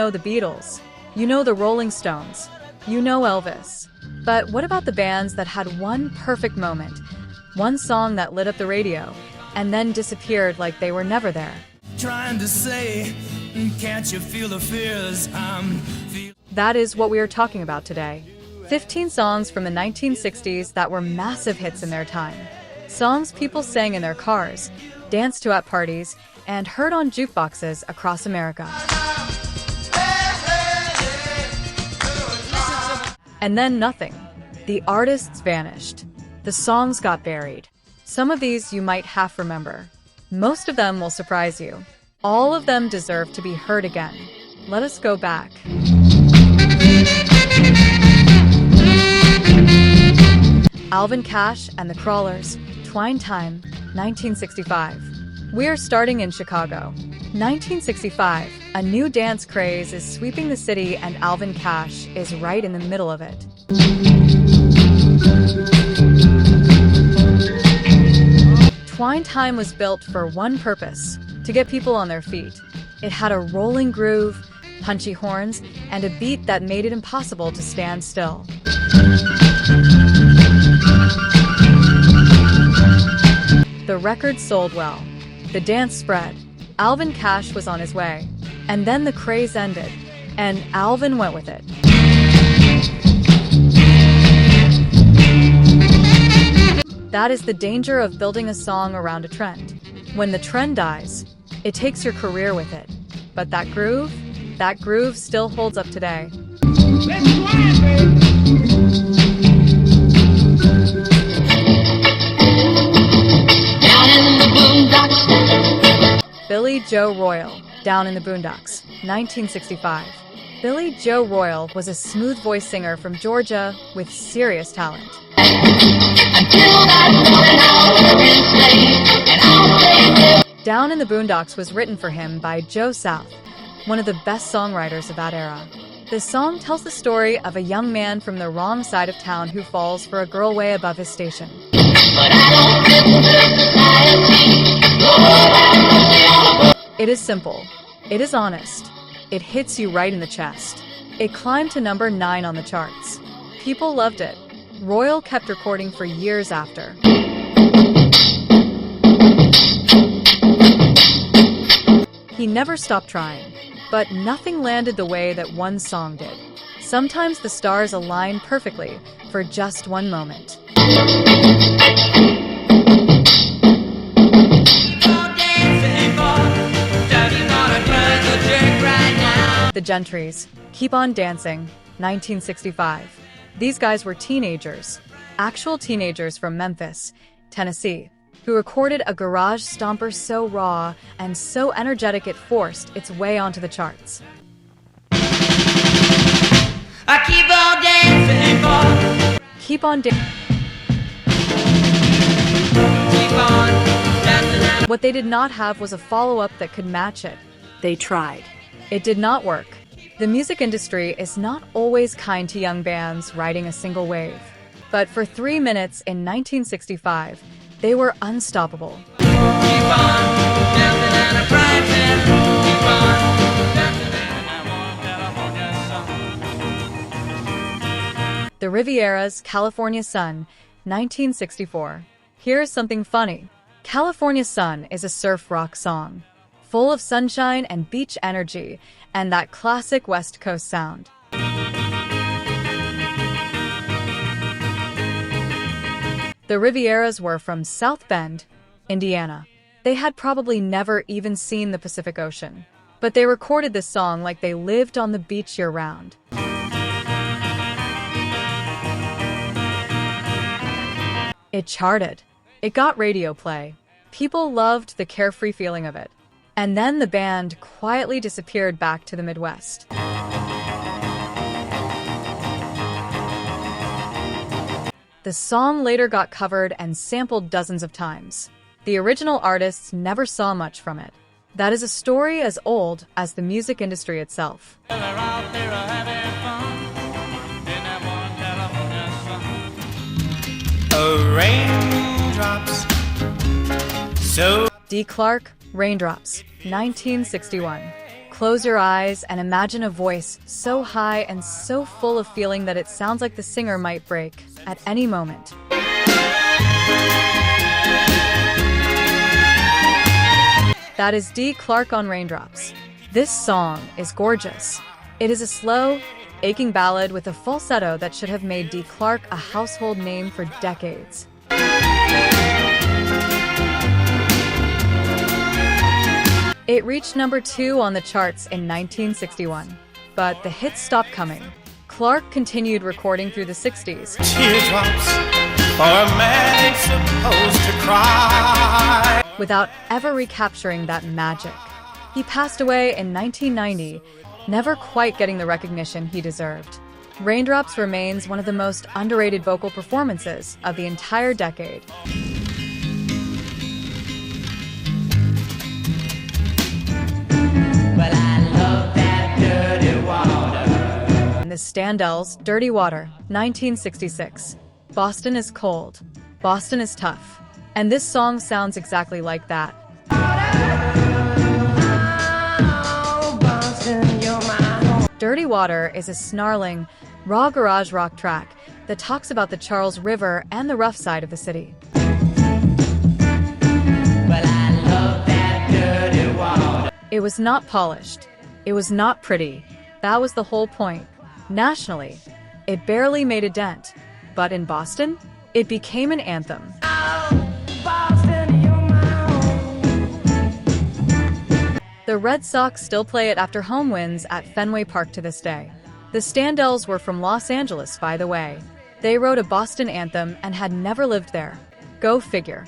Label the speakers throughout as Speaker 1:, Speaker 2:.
Speaker 1: know the Beatles. You know the Rolling Stones. You know Elvis. But what about the bands that had one perfect moment? One song that lit up the radio, and then disappeared like they were never there.
Speaker 2: Trying to say, can't you feel the fears
Speaker 1: That is what we are talking about today. 15 songs from the 1960s that were massive hits in their time. Songs people sang in their cars, danced to at parties, and heard on jukeboxes across America. And then nothing. The artists vanished. The songs got buried. Some of these you might half remember. Most of them will surprise you. All of them deserve to be heard again. Let us go back. Alvin Cash and the Crawlers, Twine Time, 1965. We are starting in Chicago. 1965, a new dance craze is sweeping the city and Alvin Cash is right in the middle of it. Twine Time was built for one purpose, to get people on their feet. It had a rolling groove, punchy horns, and a beat that made it impossible to stand still. The record sold well. The dance spread. Alvin Cash was on his way. And then the craze ended, and Alvin went with it. That is the danger of building a song around a trend. When the trend dies, it takes your career with it. But that groove still holds up today. Billy Joe Royal, Down in the Boondocks, 1965. Billy Joe Royal was a smooth voice singer from Georgia with serious talent. Down in the Boondocks was written for him by Joe South, one of the best songwriters of that era. The song tells the story of a young man from the wrong side of town who falls for a girl way above his station. It is simple. It is honest. It hits you right in the chest. It climbed to number 9 on the charts. People loved it. Royal kept recording for years after. He never stopped trying, but nothing landed the way that one song did. Sometimes the stars align perfectly for just one moment. The Gentrys, Keep on Dancing, 1965. These guys were teenagers, actual teenagers from Memphis, Tennessee, who recorded a garage stomper so raw and so energetic it forced its way onto the charts.
Speaker 2: I keep on dancing, boy.
Speaker 1: Keep on dancing. What they did not have was a follow-up that could match it. They tried. It did not work. The music industry is not always kind to young bands riding a single wave. But for 3 minutes in 1965, they were unstoppable. The Rivieras, California Sun, 1964. Here's something funny. California Sun is a surf rock song, full of sunshine and beach energy, and that classic West Coast sound. The Rivieras were from South Bend, Indiana. They had probably never even seen the Pacific Ocean, but they recorded this song like they lived on the beach year-round. It charted. It got radio play. People loved the carefree feeling of it. And then the band quietly disappeared back to the Midwest. The song later got covered and sampled dozens of times. The original artists never saw much from it. That is a story as old as the music industry itself.
Speaker 2: Raindrops, so
Speaker 1: Dee Clark, Raindrops, 1961. Close your eyes and imagine a voice so high and so full of feeling that it sounds like the singer might break at any moment. That is Dee Clark on Raindrops. This song is gorgeous. It is a slow, aching ballad with a falsetto that should have made Dee Clark a household name for decades. It reached number 2 on the charts in 1961, but the hits stopped coming. Clark continued recording through the 60s.
Speaker 2: Teardrops for a man supposed to cry.
Speaker 1: Without ever recapturing that magic. He passed away in 1990, never quite getting the recognition he deserved. Raindrops remains one of the most underrated vocal performances of the entire decade.
Speaker 2: But I love that dirty water.
Speaker 1: And the Standells, Dirty Water, 1966. Boston is cold. Boston is tough. And this song sounds exactly like that. Dirty Water is a snarling, raw garage rock track that talks about the Charles River and the rough side of the city.
Speaker 2: But I love that dirty water.
Speaker 1: It was not polished. It was not pretty. That was the whole point. Nationally, it barely made a dent. But in Boston, it became an anthem. The Red Sox still play it after home wins at Fenway Park to this day. The Standells were from Los Angeles, by the way. They wrote a Boston anthem and had never lived there. Go figure.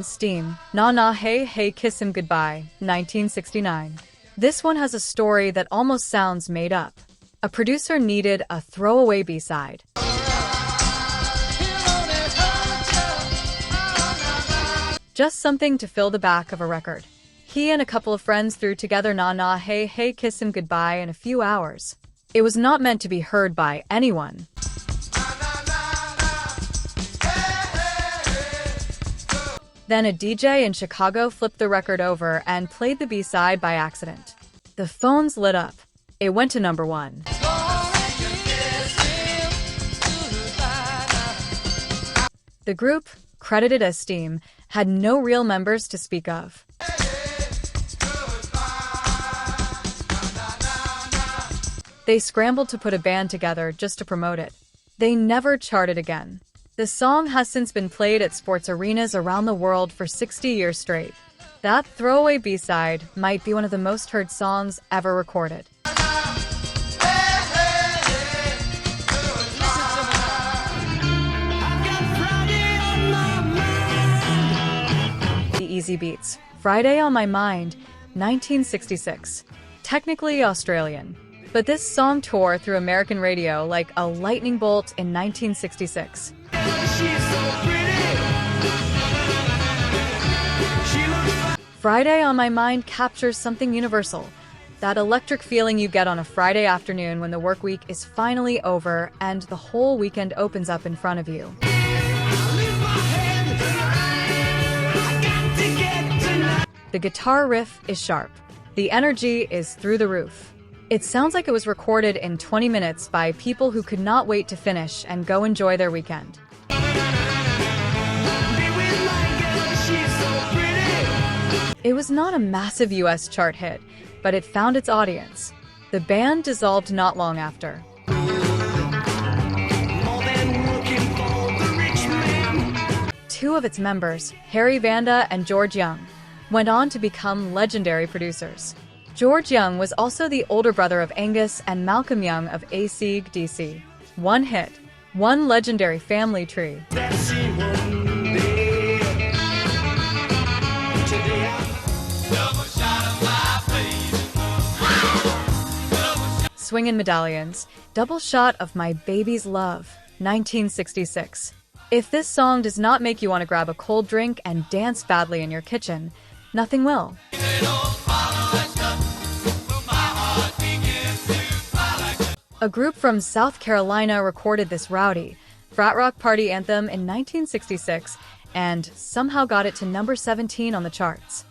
Speaker 1: Steam, Na Na Hey Hey Kiss Him Goodbye, 1969. This one has a story that almost sounds made up. A producer needed a throwaway B-side. Just something to fill the back of a record. He and a couple of friends threw together Na Na Hey Hey Kiss Him Goodbye in a few hours. It was not meant to be heard by anyone. Then a DJ in Chicago flipped the record over and played the B-side by accident. The phones lit up. It went to number 1. The group, credited as Steam, had no real members to speak of. They scrambled to put a band together just to promote it. They never charted again. The song has since been played at sports arenas around the world for 60 years straight. That throwaway B-side might be one of the most heard songs ever recorded. The Easybeats, Friday on My Mind, 1966. Technically Australian, but this song tore through American radio like a lightning bolt in 1966. Friday on My Mind captures something universal. That electric feeling you get on a Friday afternoon when the work week is finally over and the whole weekend opens up in front of you. The guitar riff is sharp. The energy is through the roof. It sounds like it was recorded in 20 minutes by people who could not wait to finish and go enjoy their weekend. It was not a massive US chart hit, but it found its audience. The band dissolved not long after. Two of its members, Harry Vanda and George Young, went on to become legendary producers. George Young was also the older brother of Angus and Malcolm Young of AC/DC. One hit, one legendary family tree. Swingin' Medallions, Double Shot of My Baby's Love, 1966. If this song does not make you want to grab a cold drink and dance badly in your kitchen, nothing will. A group from South Carolina recorded this rowdy, frat rock party anthem in 1966 and somehow got it to number 17 on the charts.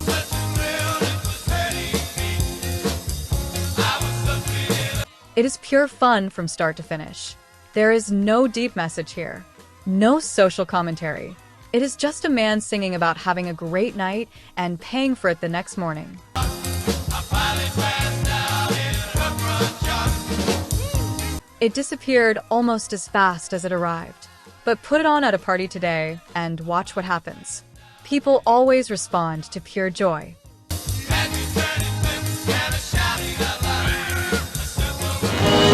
Speaker 1: It is pure fun from start to finish. There is no deep message here, no social commentary. It is just a man singing about having a great night and paying for it the next morning. It disappeared almost as fast as it arrived. But put it on at a party today and watch what happens. People always respond to pure joy.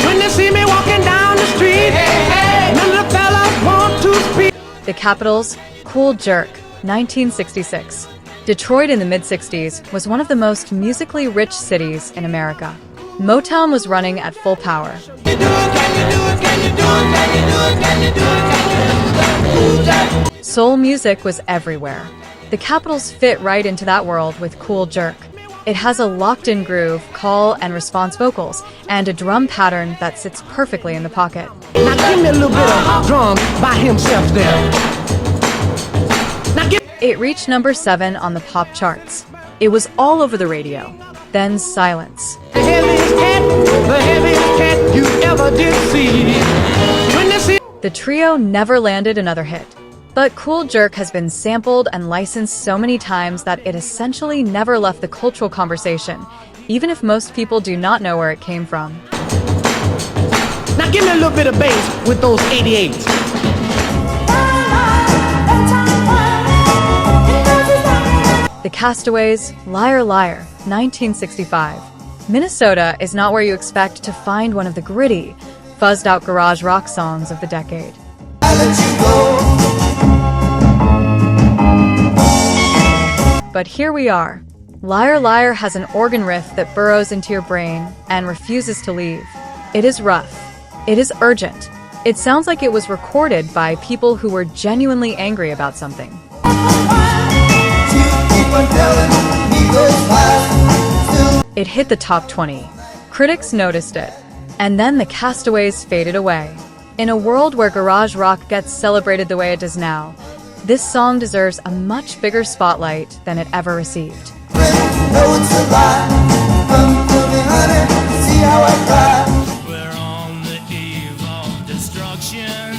Speaker 3: When they see me walking down the street, none of the fellas want to speak.
Speaker 1: The Capitals, Cool Jerk, 1966. Detroit in the mid-60s was one of the most musically rich cities in America. Motown was running at full power. Soul music was everywhere. The Capitals fit right into that world with Cool Jerk. It has a locked-in groove, call and response vocals, and a drum pattern that sits perfectly in the pocket.
Speaker 3: Now give me a little bit of drum by himself there.
Speaker 1: It reached number 7 on the pop charts. It was all over the radio. Then silence.
Speaker 3: The heaviest cat you ever did see. When they see
Speaker 1: The trio never landed another hit. But Cool Jerk has been sampled and licensed so many times that it essentially never left the cultural conversation, even if most people do not know where it came from.
Speaker 3: Now give me a little bit of bass with those 88s.
Speaker 1: The Castaways, Liar Liar, 1965. Minnesota is not where you expect to find one of the gritty, fuzzed-out garage rock songs of the decade. But here we are. Liar Liar has an organ riff that burrows into your brain and refuses to leave. It is rough. It is urgent. It sounds like it was recorded by people who were genuinely angry about something. It hit the top 20. Critics noticed it. And then the Castaways faded away. In a world where garage rock gets celebrated the way it does now, this song deserves a much bigger spotlight than it ever received.
Speaker 2: We're on the eve of destruction.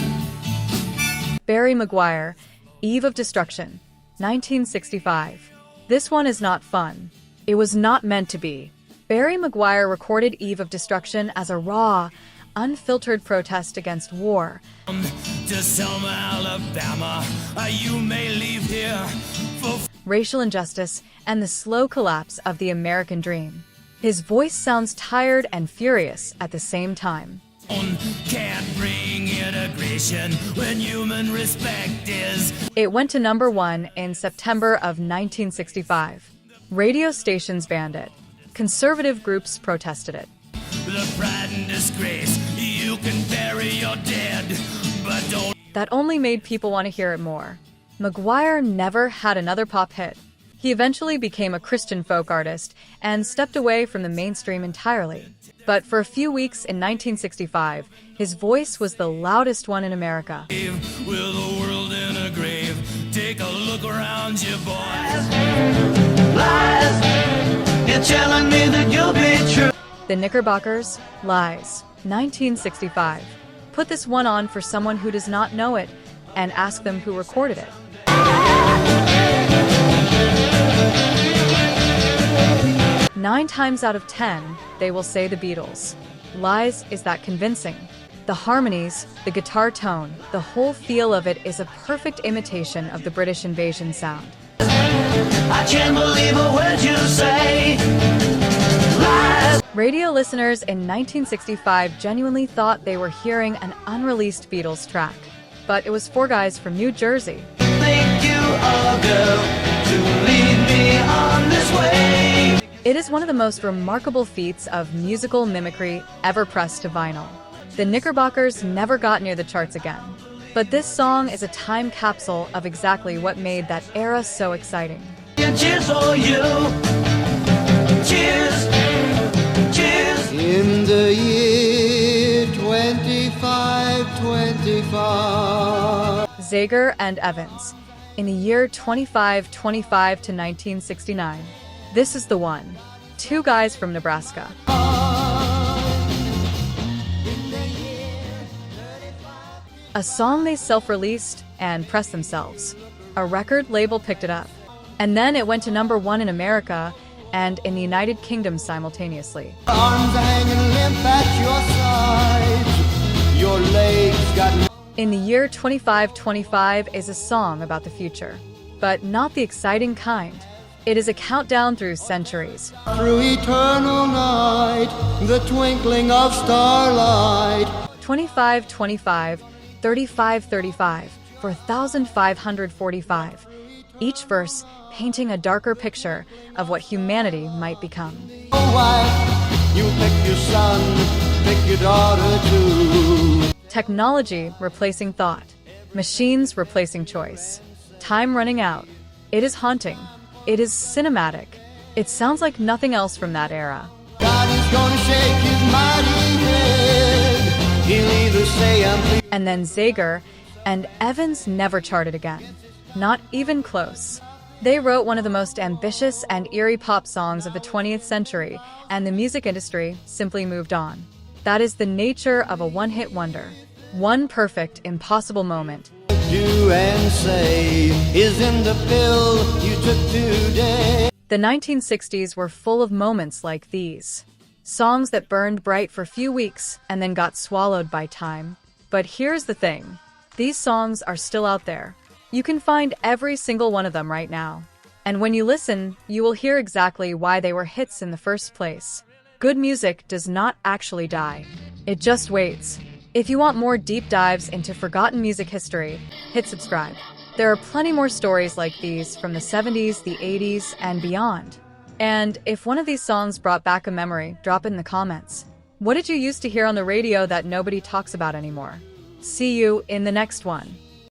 Speaker 1: Barry Maguire, Eve of Destruction, 1965. This one is not fun. It was not meant to be. Barry Maguire recorded Eve of Destruction as a raw, unfiltered protest against war.
Speaker 2: To Selma, Alabama, you may leave here for
Speaker 1: Racial injustice, and the slow collapse of the American dream. His voice sounds tired and furious at the same time.
Speaker 2: can't bring integration when human respect is.
Speaker 1: It went to number 1 in September of 1965. Radio stations banned it. Conservative groups protested it.
Speaker 2: The pride and disgrace, you can bury your dead, but don't.
Speaker 1: That only made people want to hear it more. Maguire never had another pop hit. He eventually became a Christian folk artist and stepped away from the mainstream entirely. But for a few weeks in 1965, his voice was the loudest one in America.
Speaker 2: With the world in a grave, take a look around you, boys.
Speaker 3: Lies, you're telling me that you'll be true.
Speaker 1: The Knickerbockers, Lies, 1965. Put this one on for someone who does not know it and ask them who recorded it. Nine times out of 10, they will say the Beatles. Lies is that convincing. The harmonies, the guitar tone, the whole feel of it is a perfect imitation of the British invasion sound.
Speaker 3: I can't believe a word you say. Lies.
Speaker 1: Radio listeners in 1965 genuinely thought they were hearing an unreleased Beatles track. But it was 4 guys from New Jersey.
Speaker 3: Think you are, girl, to lead me on this way.
Speaker 1: It is one of the most remarkable feats of musical mimicry ever pressed to vinyl. The Knickerbockers never got near the charts again. But this song is a time capsule of exactly what made that era so exciting.
Speaker 3: Cheers for you. Cheers. Cheers.
Speaker 4: In the year 25.
Speaker 3: 2525.
Speaker 1: Zager and Evans. In the year 2525 to 1969. This is the one. Two guys from Nebraska. A song they self-released and pressed themselves. A record label picked it up. And then it went to #1 in America and in the United Kingdom simultaneously.
Speaker 3: Arms hanging limp at your sides. Your legs got...
Speaker 1: In the year 2525 is a song about the future, but not the exciting kind. It is a countdown through centuries.
Speaker 3: Through eternal night, the twinkling of starlight.
Speaker 1: 2525, 3535, 4545. Each verse painting a darker picture of what humanity might become.
Speaker 3: Oh, wife, you pick your son, pick your daughter too.
Speaker 1: Technology replacing thought. Machines replacing choice. Time running out. It is haunting. It is cinematic. It sounds like nothing else from that era.
Speaker 3: God is gonna shake his mighty head. He'll either say I'm pleased.
Speaker 1: And then Zager and Evans never charted again. Not even close. They wrote one of the most ambitious and eerie pop songs of the 20th century, and the music industry simply moved on. That is the nature of a one-hit wonder. One perfect, impossible moment.
Speaker 3: Do and say is in the pill you took today.
Speaker 1: The 1960s were full of moments like these. Songs that burned bright for a few weeks and then got swallowed by time. But here's the thing. These songs are still out there. You can find every single one of them right now. And when you listen, you will hear exactly why they were hits in the first place. Good music does not actually die. It just waits. If you want more deep dives into forgotten music history, hit subscribe. There are plenty more stories like these from the 70s, the 80s, and beyond. And if one of these songs brought back a memory, drop it in the comments. What did you used to hear on the radio that nobody talks about anymore? See you in the next one.